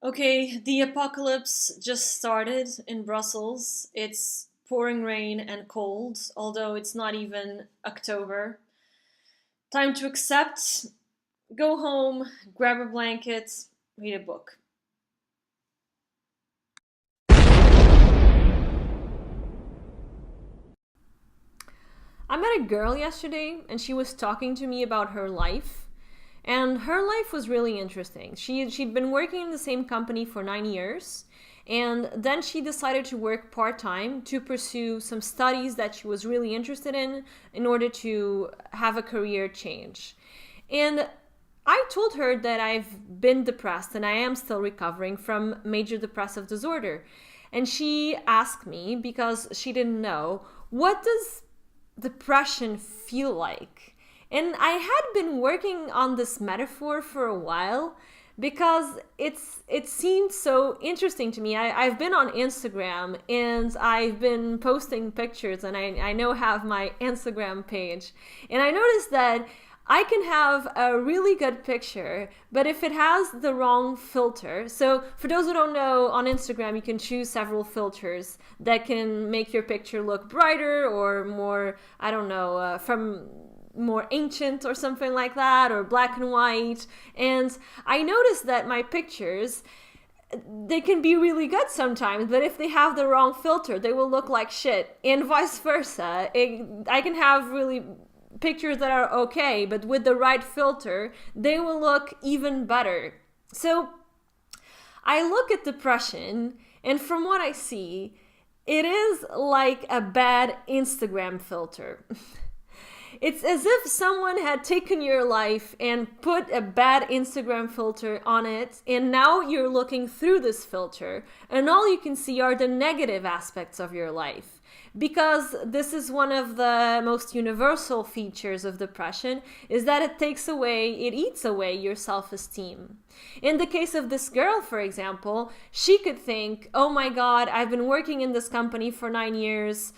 Okay, the apocalypse just started in Brussels. It's pouring rain and cold, although it's not even October. Time to accept, go home, grab a blanket, read a book. I met a girl yesterday and she was talking to me about her life. And her life was really interesting. She'd been working in the same company for 9 years, and then she decided to work part time to pursue some studies that she was really interested in order to have a career change. And I told her that I've been depressed and I am still recovering from major depressive disorder. And she asked me, because she didn't know, what does depression feel like? And I had been working on this metaphor for a while because it seemed so interesting to me. I've been on Instagram and I've been posting pictures, and I now have my Instagram page. And I noticed that I can have a really good picture, but if it has the wrong filter, so for those who don't know, on Instagram you can choose several filters that can make your picture look brighter or more, I don't know, from more ancient or something like that, or black and white. And I noticed that my pictures, they can be really good sometimes, but if they have the wrong filter, they will look like shit, and vice versa. I can have really pictures that are okay, but with the right filter, they will look even better. So I look at depression, and from what I see, it is like a bad Instagram filter. It's as if someone had taken your life and put a bad Instagram filter on it, and now you're looking through this filter, and all you can see are the negative aspects of your life. Because this is one of the most universal features of depression, is that it eats away your self-esteem. In the case of this girl, for example, she could think, oh my god, I've been working in this company for 9 years,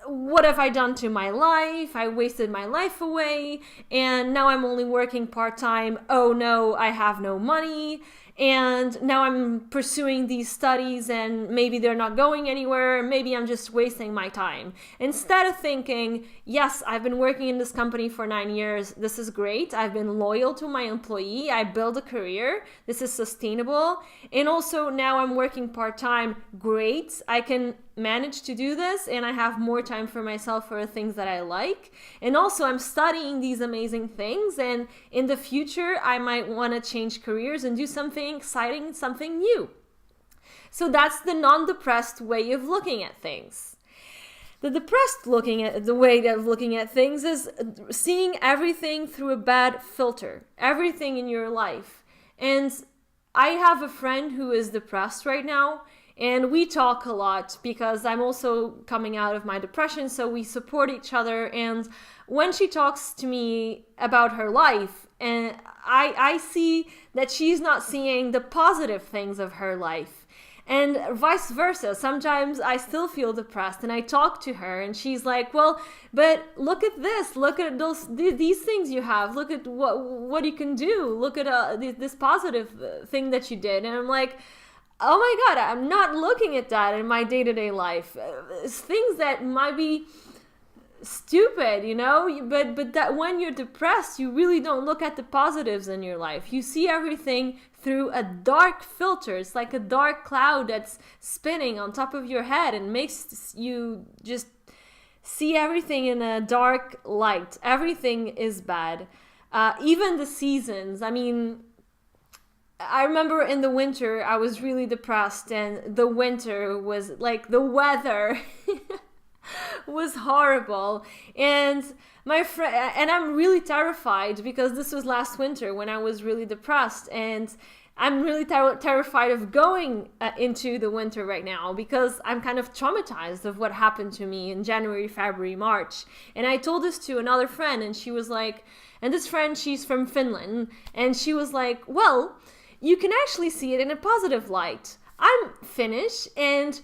what have I done to my life? I wasted my life away, and now I'm only working part-time. Oh no, I have no money, and now I'm pursuing these studies and maybe they're not going anywhere, maybe I'm just wasting my time. Instead of thinking, yes, I've been working in this company for 9 years, this is great, I've been loyal to my employee, I built a career, this is sustainable, and also now I'm working part-time, great, I can manage to do this, and I have more time for myself for the things that I like. And also I'm studying these amazing things, and in the future I might want to change careers and do something exciting, something new. So that's the non-depressed way of looking at things. The depressed way of looking at things is seeing everything through a bad filter, everything in your life. And I have a friend who is depressed right now, and we talk a lot because I'm also coming out of my depression, so we support each other. And when she talks to me about her life, and I see that she's not seeing the positive things of her life. And vice versa. Sometimes I still feel depressed and I talk to her and she's like, well, but look at this, look at these things you have, look at what you can do, look at this positive thing that you did. And I'm like, oh my god, I'm not looking at that in my day-to-day life. Things that might be stupid, but that when you're depressed, you really don't look at the positives in your life. You see everything through a dark filter. It's like a dark cloud that's spinning on top of your head and makes you just see everything in a dark light. Everything is bad. Even the seasons. I mean, I remember in the winter I was really depressed, and the winter was like, the weather was horrible, and my friend and I'm really terrified because this was last winter when I was really depressed, and I'm really terrified of going into the winter right now because I'm kind of traumatized of what happened to me in January, February, March. And I told this to another friend, and she was like, and this friend, she's from Finland, and she was like, well, you can actually see it in a positive light. I'm Finnish, and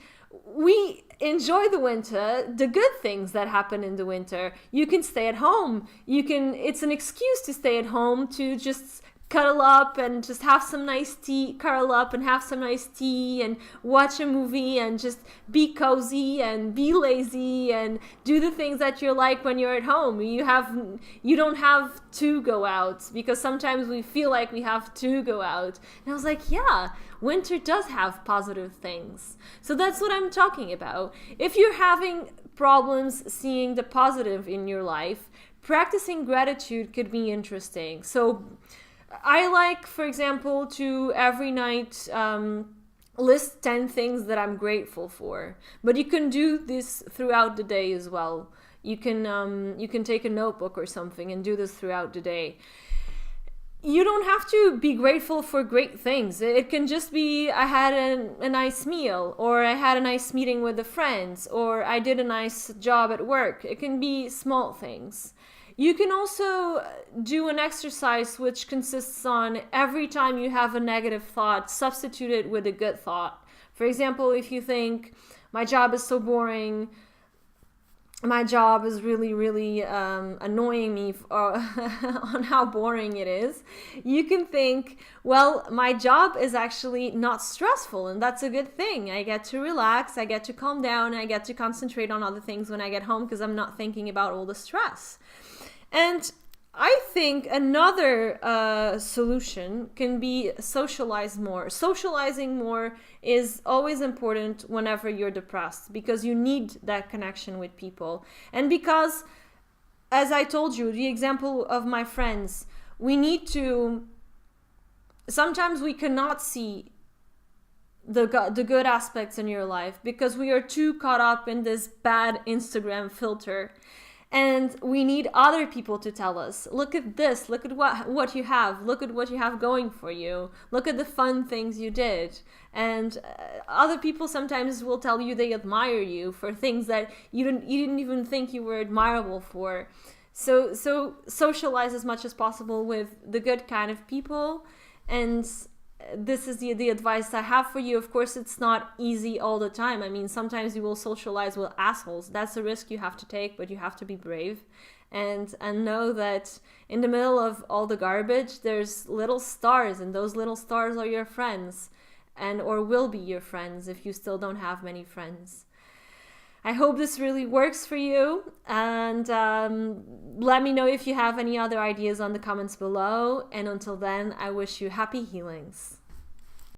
we enjoy the winter, the good things that happen in the winter. You can stay at home. It's an excuse to stay at home, to just cuddle up and just have some nice tea, curl up and have some nice tea and watch a movie and just be cozy and be lazy and do the things that you like when you're at home. You don't have to go out, because sometimes we feel like we have to go out. And I was like, yeah, winter does have positive things. So that's what I'm talking about. If you're having problems seeing the positive in your life, practicing gratitude could be interesting. So I like, for example, to every night list 10 things that I'm grateful for. But you can do this throughout the day as well. You can take a notebook or something and do this throughout the day. You don't have to be grateful for great things. It can just be, I had a nice meal, or I had a nice meeting with the friends, or I did a nice job at work. It can be small things. You can also do an exercise which consists on every time you have a negative thought, substitute it with a good thought. For example, if you think, my job is so boring, my job is really, really annoying me on how boring it is, you can think, well, my job is actually not stressful, and that's a good thing. I get to relax, I get to calm down, I get to concentrate on other things when I get home because I'm not thinking about all the stress. And I think another solution can be socialize more. Socializing more is always important whenever you're depressed, because you need that connection with people. And because, as I told you, the example of my friends, sometimes we cannot see the good aspects in your life because we are too caught up in this bad Instagram filter. And we need other people to tell us, look at this, look at what you have, look at what you have going for you, look at the fun things you did. And other people sometimes will tell you they admire you for things that you didn't even think you were admirable for. So socialize as much as possible with the good kind of people. And this is the advice I have for you. Of course, it's not easy all the time. I mean, sometimes you will socialize with assholes. That's a risk you have to take, but you have to be brave and know that in the middle of all the garbage, there's little stars, and those little stars are your friends, or will be your friends if you still don't have many friends. I hope this really works for you, and let me know if you have any other ideas on the comments below. And until then, I wish you happy healings.